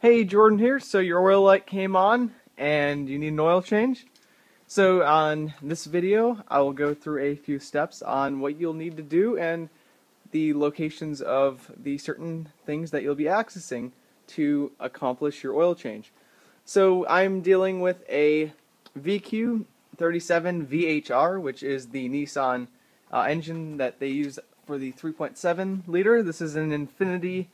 Hey, Jordan here. So your oil light came on and you need an oil change. So on this video, I will go through a few steps on what you'll need to do and the locations of the certain things that you'll be accessing to accomplish your oil change. So I'm dealing with a VQ37 VHR, which is the Nissan engine that they use for the 3.7 liter. This is an Infiniti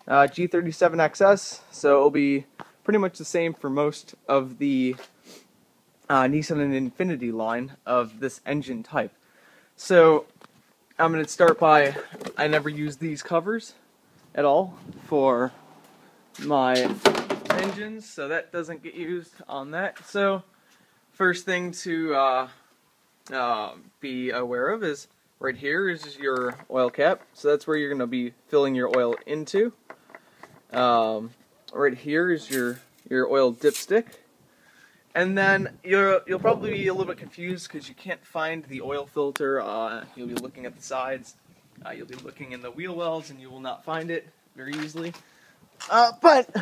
G37 XS, so it'll be pretty much the same for most of the Nissan and Infiniti line of this engine type. So I'm going to start by, I never use these covers at all for my engines, so that doesn't get used on that. So first thing to be aware of is right here is your oil cap. So that's where you're going to be filling your oil into. Right here is your oil dipstick, and then you'll probably be a little bit confused because you can't find the oil filter. You'll be looking at the sides, you'll be looking in the wheel wells, and you will not find it very easily. But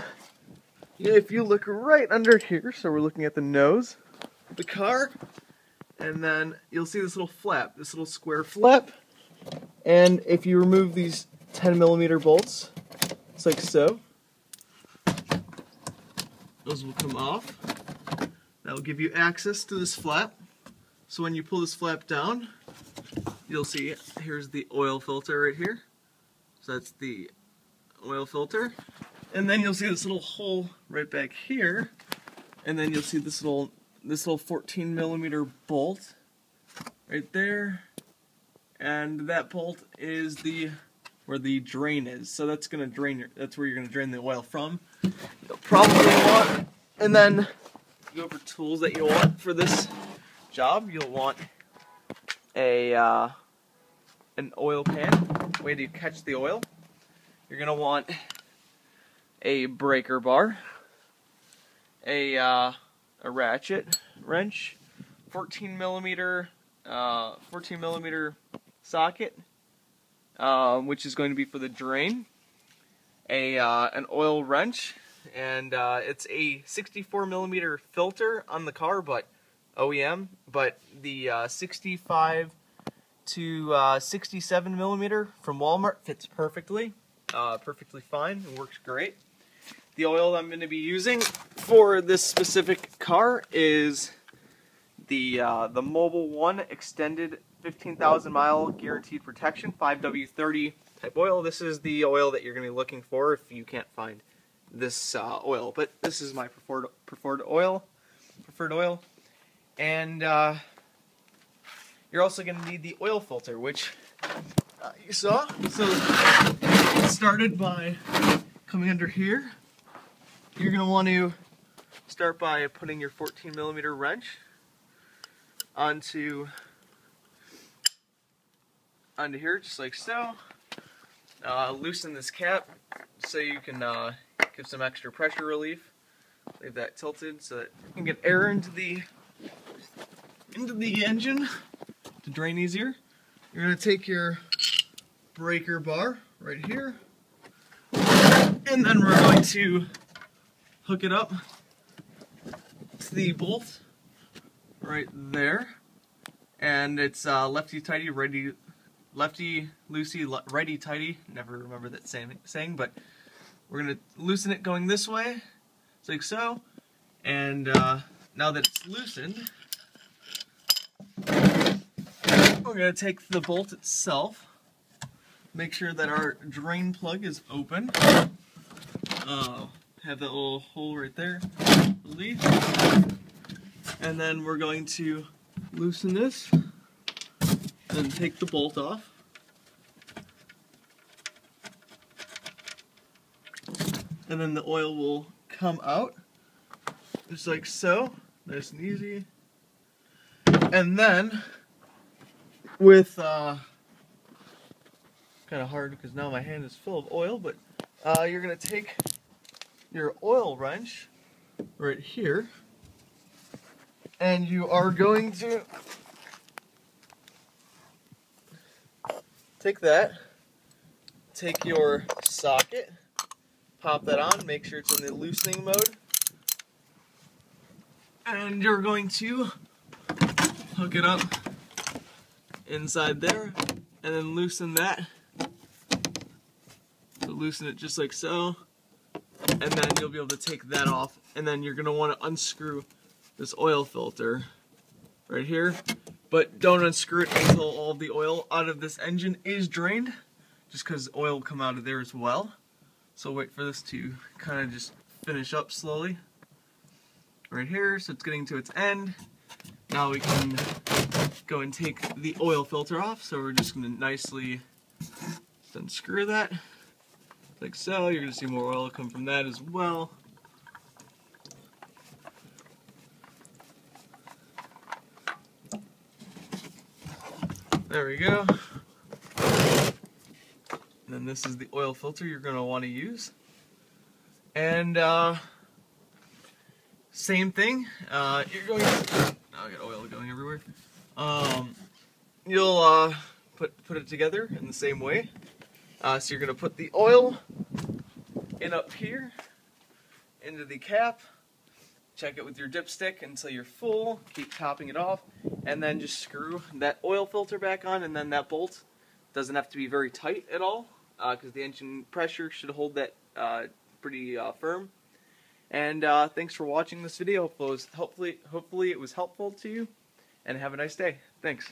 if you look right under here, so we're looking at the nose of the car, and then you'll see this little flap, this little square flap, and if you remove these 10mm bolts, it's like so. Those will come off. That will give you access to this flap. So when you pull this flap down, you'll see here's the oil filter right here. So that's the oil filter. And then you'll see this little hole right back here. And then you'll see this little 14mm bolt right there. And that bolt is where the drain is. So that's gonna drain that's where you're gonna drain the oil from. You'll probably want, and then go over tools that you want for this job. You'll want an oil pan, way to catch the oil. You're gonna want a breaker bar, a ratchet wrench, 14mm socket, which is going to be for the drain, an oil wrench, and it's a 64mm filter on the car, but OEM, but the 65 to 67mm from Walmart fits perfectly, perfectly fine, and works great. The oil I'm going to be using for this specific car is the Mobil 1 Extended 15,000 mile guaranteed protection 5W30 type oil. This is the oil that you're going to be looking for if you can't find this oil, but this is my preferred oil. And you're also going to need the oil filter, which you saw. So it started by coming under here. You're going to want to start by putting your 14mm wrench onto here, just like so. Loosen this cap so you can give some extra pressure relief. Leave that tilted so that you can get air into the engine to drain easier. You're going to take your breaker bar right here, and then we're going to hook it up to the bolt right there, and it's lefty tighty, lefty loosey, righty tighty. Never remember that saying, but we're gonna loosen it going this way, like so. And now that it's loosened, we're gonna take the bolt itself, make sure that our drain plug is open. Have that little hole right there, release, and then we're going to loosen this, then take the bolt off. And then the oil will come out, just like so, nice and easy. And then, with, kind of hard because now my hand is full of oil, but you're going to take your oil wrench right here, and you are going to take your socket, pop that on, make sure it's in the loosening mode. And you're going to hook it up inside there and then loosen that. So loosen it just like so. And then you'll be able to take that off. And then you're going to want to unscrew this oil filter right here. But don't unscrew it until all of the oil out of this engine is drained. Just because oil will come out of there as well. So wait for this to kind of just finish up slowly. Right here, so it's getting to its end. Now we can go and take the oil filter off. So we're just going to nicely unscrew that. Like so. You're going to see more oil come from that as well. There we go. And then this is the oil filter you're going to want to use. And same thing. You're going to... Oh, I got oil going everywhere. You'll put it together in the same way. So you're going to put the oil in up here into the cap. Check it with your dipstick until you're full. Keep topping it off. And then just screw that oil filter back on. And then that bolt doesn't have to be very tight at all, because the engine pressure should hold that pretty firm. And thanks for watching this video. Hopefully it was helpful to you. And have a nice day. Thanks.